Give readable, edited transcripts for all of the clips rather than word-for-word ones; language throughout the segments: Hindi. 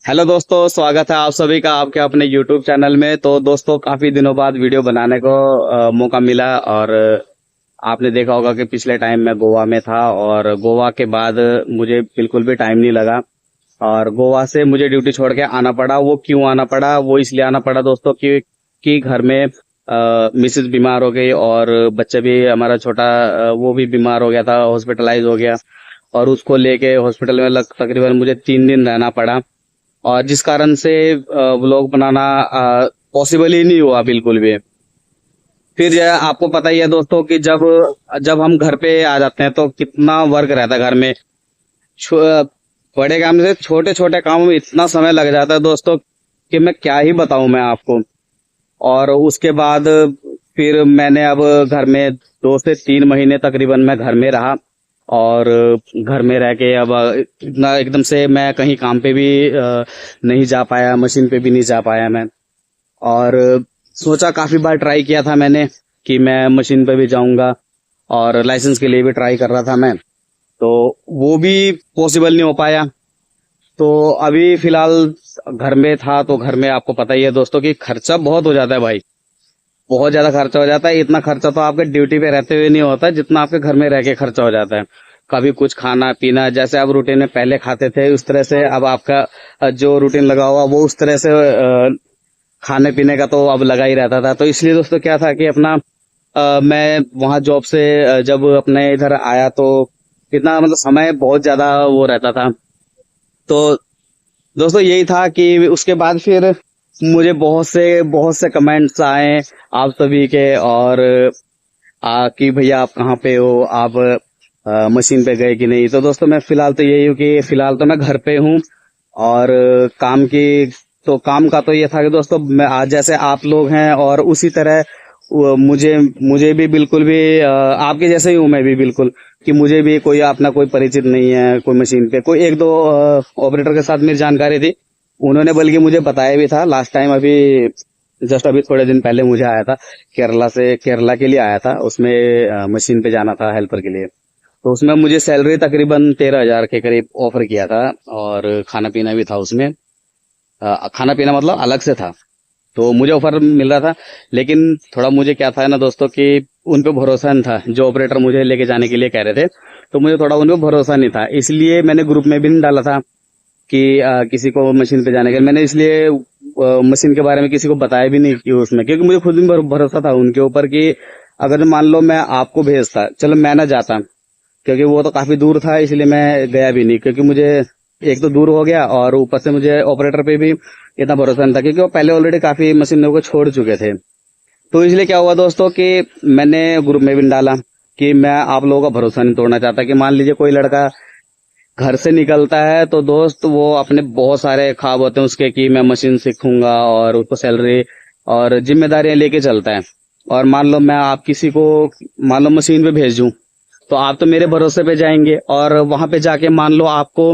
हेलो दोस्तों, स्वागत है आप सभी का आपके अपने YouTube चैनल में। तो दोस्तों, काफी दिनों बाद वीडियो बनाने को मौका मिला। और आपने देखा होगा कि पिछले टाइम मैं गोवा में था और गोवा के बाद मुझे बिल्कुल भी टाइम नहीं लगा और गोवा से मुझे ड्यूटी छोड़ के आना पड़ा। वो क्यों आना पड़ा? वो इसलिए आना पड़ा दोस्तों कि घर में मिसेज बीमार हो गई और बच्चा भी हमारा छोटा वो भी बीमार हो गया था, हॉस्पिटलाइज हो गया। और उसको लेके हॉस्पिटल में तकरीबन मुझे 3 दिन रहना पड़ा। और जिस कारण से व्लॉग बनाना पॉसिबल ही नहीं हुआ बिल्कुल भी। फिर आपको पता ही है दोस्तों कि जब जब हम घर पे आ जाते हैं तो कितना वर्क रहता है घर में। छो- बड़े काम से छोटे छोटे कामों में इतना समय लग जाता है दोस्तों कि मैं क्या ही बताऊं मैं आपको। और उसके बाद फिर मैंने अब घर में 2 से 3 महीने तकरीबन मैं घर में रहा। और घर में रह के अब इतना एकदम से मैं कहीं काम पे भी नहीं जा पाया, मशीन पे भी नहीं जा पाया मैं। और सोचा, काफी बार ट्राई किया था मैंने कि मैं मशीन पे भी जाऊंगा और लाइसेंस के लिए भी ट्राई कर रहा था मैं। तो वो भी पॉसिबल नहीं हो पाया। तो अभी फिलहाल घर में था। तो घर में आपको पता ही है दोस्तों कि खर्चा बहुत हो जाता है भाई। बहुत ज्यादा खर्चा हो जाता है। इतना खर्चा तो आपके ड्यूटी पे रहते हुए नहीं होता जितना आपके घर में रह के खर्चा हो जाता है। कभी कुछ खाना पीना, जैसे आप रूटीन में पहले खाते थे उस तरह से अब आपका जो रूटीन लगा हुआ वो उस तरह से खाने पीने का तो अब लगा ही रहता था। तो इसलिए दोस्तों क्या था कि अपना मैं वहाँ जॉब से जब अपने इधर आया तो इतना मतलब समय बहुत ज्यादा वो रहता था। तो दोस्तों यही था कि उसके बाद फिर मुझे बहुत से कमेंट्स आए आप सभी के। और कि भैया आप कहाँ पे हो, आप मशीन पे गए कि नहीं। तो दोस्तों मैं फिलहाल तो यही हूँ कि फिलहाल तो मैं घर पे हूँ। और काम का तो ये था कि दोस्तों मैं आज जैसे आप लोग हैं और उसी तरह मुझे मुझे भी बिल्कुल भी आपके जैसे ही हूँ मैं भी बिल्कुल। कि मुझे भी कोई अपना कोई परिचित नहीं है कोई मशीन पे। कोई एक दो ऑपरेटर के साथ मेरी जानकारी थी, उन्होंने बल्कि मुझे बताया भी था लास्ट टाइम। अभी जस्ट अभी थोड़े दिन पहले मुझे आया था केरला के लिए आया था। उसमें मशीन पे जाना था हेल्पर के लिए। तो उसमें मुझे सैलरी तकरीबन 13,000 के करीब ऑफर किया था। और खाना पीना भी था उसमें। खाना पीना मतलब अलग से था। तो मुझे ऑफर मिल रहा था। लेकिन थोड़ा मुझे क्या था ना दोस्तों कि उन पे भरोसा नहीं था। जो ऑपरेटर मुझे लेके जाने के लिए कह रहे थे तो मुझे थोड़ा उन पे भरोसा नहीं था, इसलिए मैंने ग्रुप में भी नहीं डाला था कि किसी को मशीन पे जाने के। मैंने इसलिए मशीन के बारे में किसी को बताया भी नहीं कि उसमें, क्योंकि मुझे खुद भी भरोसा था उनके ऊपर कि अगर मान लो मैं आपको भेजता, चलो मैं ना जाता, क्योंकि वो तो काफी दूर था इसलिए मैं गया भी नहीं। क्योंकि मुझे एक तो दूर हो गया और ऊपर से मुझे ऑपरेटर पे भी इतना भरोसा नहीं था, क्योंकि वो पहले ऑलरेडी काफी मशीनों को छोड़ चुके थे। तो इसलिए क्या हुआ दोस्तों कि मैंने ग्रुप में भी डाला कि मैं आप लोगों का भरोसा नहीं तोड़ना चाहता। कि मान लीजिए कोई लड़का घर से निकलता है तो दोस्त वो अपने बहुत सारे ख्वाब होते हैं उसके कि मैं मशीन सीखूंगा और उसको सैलरी और जिम्मेदारियां लेके चलता है। और मान लो मैं आप किसी को मान लो मशीन पे भेजूं तो आप तो मेरे भरोसे पे जाएंगे और वहां पे जाके मान लो आपको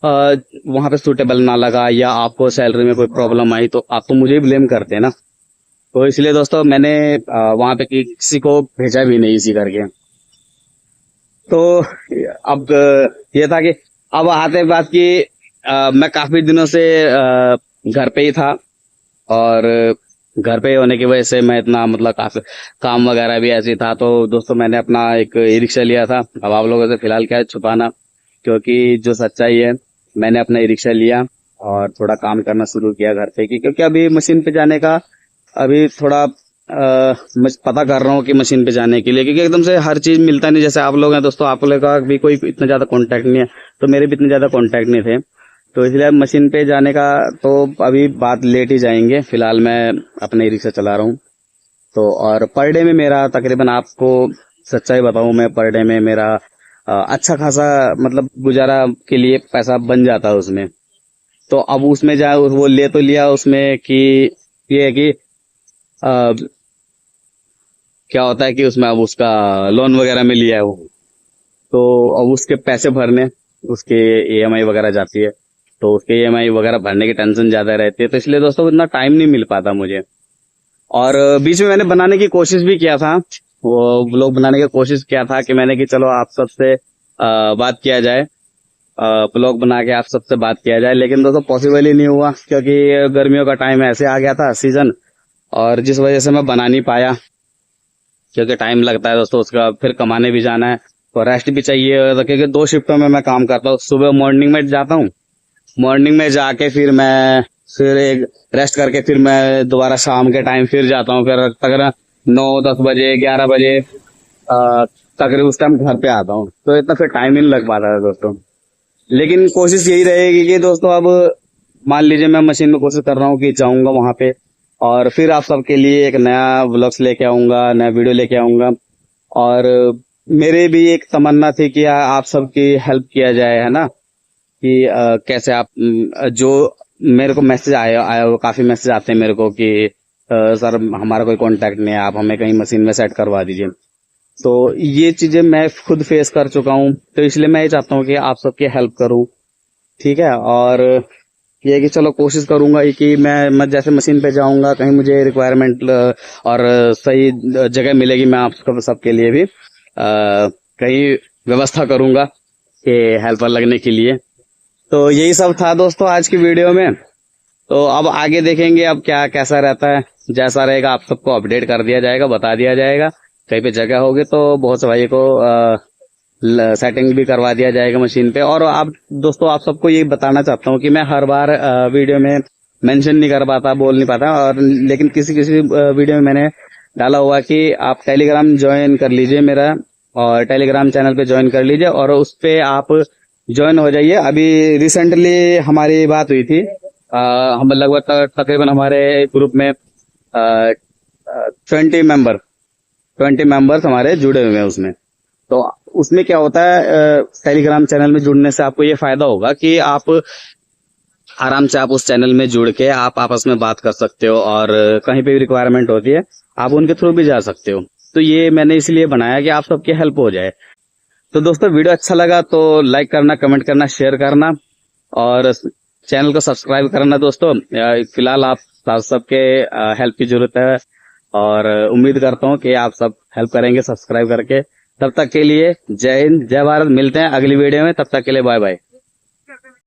वहां पे सूटेबल ना लगा या आपको सैलरी में कोई प्रॉब्लम आई तो आप तो मुझे ही ब्लेम करते हैं ना। तो इसलिए दोस्तों मैंने वहां पे किसी को भेजा भी नहीं इसी करके। तो अब ये था कि अब आते बात की मैं काफी दिनों से घर पे ही था। और घर पे होने की वजह से मैं इतना मतलब काफी काम वगैरह भी ऐसे ही था। तो दोस्तों मैंने अपना एक ई रिक्शा लिया था। अब आप लोगों से फिलहाल क्या है छुपाना, क्योंकि जो सच्चाई है, मैंने अपना ई रिक्शा लिया और थोड़ा काम करना शुरू किया घर पे क्योंकि अभी मशीन पे जाने का अभी थोड़ा मैं पता कर रहा हूँ कि मशीन पे जाने के लिए, क्योंकि एकदम से हर चीज मिलता नहीं। जैसे आप लोग हैं दोस्तों, आप लोगों का भी कोई इतना ज्यादा कांटेक्ट नहीं है, तो मेरे भी इतने ज्यादा कांटेक्ट नहीं थे। तो इसलिए अब मशीन पे जाने का तो अभी बात लेट ही जाएंगे। फिलहाल मैं अपने रिक्शा चला रहा हूँ। तो और पर डे में मेरा तकरीबन आपको सच्चाई बताऊं, मैं पर डे में मेरा अच्छा खासा मतलब गुजारा के लिए पैसा बन जाता है उसमें। तो अब उसमें जा वो ले तो लिया उसमें कि ये है कि अ, क्या होता है कि उसमें अब उसका लोन वगैरह में लिया है वो। तो अब उसके पैसे भरने, उसके ईएमआई वगैरह जाती है। तो उसके ईएमआई वगैरह भरने की टेंशन ज्यादा रहती है। तो इसलिए दोस्तों इतना टाइम नहीं मिल पाता मुझे। और बीच में मैंने बनाने की कोशिश भी किया था, वो व्लॉग बनाने की कोशिश किया था कि मैंने कि चलो आप सबसे बात किया जाए। ब्लॉग बना के आप सबसे बात किया जाए, लेकिन दोस्तों पॉसिबल ही नहीं हुआ क्योंकि गर्मियों का टाइम ऐसे आ गया था सीजन, और जिस वजह से मैं बना नहीं पाया क्योंकि टाइम लगता है दोस्तों उसका, फिर कमाने भी जाना है तो रेस्ट भी चाहिए, तो क्योंकि 2 शिफ्टों में मैं काम करता हूँ। सुबह मॉर्निंग में जाता हूँ, मॉर्निंग में जाके फिर एक रेस्ट करके फिर मैं दोबारा शाम के टाइम फिर जाता हूँ, फिर तकरीबन 9-10 बजे 11 बजे तकरीबन उस टाइम घर पे आता हूँ, तो इतना फिर टाइम ही नहीं लग पाता है दोस्तों। लेकिन कोशिश यही रहेगी कि दोस्तों अब मान लीजिए मैं मशीन में कोशिश कर रहा हूँ कि जाऊंगा वहां पे और फिर आप सबके लिए एक नया व्लॉग्स लेके आऊंगा, नया वीडियो लेके आऊंगा। और मेरे भी एक तमन्ना थी कि आप सबकी हेल्प किया जाए, है ना, कि कैसे आप जो मेरे को मैसेज आया आया काफी मैसेज आते हैं मेरे को कि सर हमारा कोई कांटेक्ट नहीं है, आप हमें कहीं मशीन में सेट करवा दीजिए। तो ये चीजें मैं खुद फेस कर चुका हूँ, तो इसलिए मैं ये चाहता हूँ कि आप सबकी हेल्प करूँ, ठीक है। और ये कि चलो कोशिश करूंगा कि मैं जैसे मशीन पे जाऊंगा कहीं मुझे रिक्वायरमेंट और सही जगह मिलेगी, मैं आप सबके लिए भी कहीं व्यवस्था करूंगा कि हेल्पर लगने के लिए। तो यही सब था दोस्तों आज की वीडियो में। तो अब आगे देखेंगे अब क्या कैसा रहता है, जैसा रहेगा आप सबको अपडेट कर दिया जाएगा, बता दिया जाएगा। कहीं पे जगह होगी तो बहुत से भाई को सेटिंग भी करवा दिया जाएगा मशीन पे। और आप दोस्तों आप सबको ये बताना चाहता हूँ कि मैं हर बार वीडियो में मेंशन नहीं कर पाता, बोल नहीं पाता, और लेकिन किसी किसी वीडियो में मैंने डाला हुआ कि आप टेलीग्राम ज्वाइन कर लीजिए मेरा, और टेलीग्राम चैनल पे ज्वाइन कर लीजिए और उस पे आप ज्वाइन हो जाइए। अभी रिसेंटली हमारी बात हुई थी, हम लगभग तकरीबन हमारे ग्रुप में 20 मेंबर्स हमारे जुड़े हुए हैं उसमें। तो उसमें क्या होता है, टेलीग्राम चैनल में जुड़ने से आपको ये फायदा होगा कि आप आराम से आप उस चैनल में जुड़ के आप आपस में बात कर सकते हो, और कहीं पे भी रिक्वायरमेंट होती है आप उनके थ्रू भी जा सकते हो। तो ये मैंने इसलिए बनाया कि आप सबकी हेल्प हो जाए। तो दोस्तों वीडियो अच्छा लगा तो लाइक करना, कमेंट करना, शेयर करना और चैनल को सब्सक्राइब करना दोस्तों। फिलहाल आप सबके हेल्प की जरूरत है और उम्मीद करता हूँ कि आप सब हेल्प करेंगे सब्सक्राइब करके। तब तक के लिए जय हिंद, जय भारत। मिलते हैं अगली वीडियो में, तब तक के लिए बाय बाय।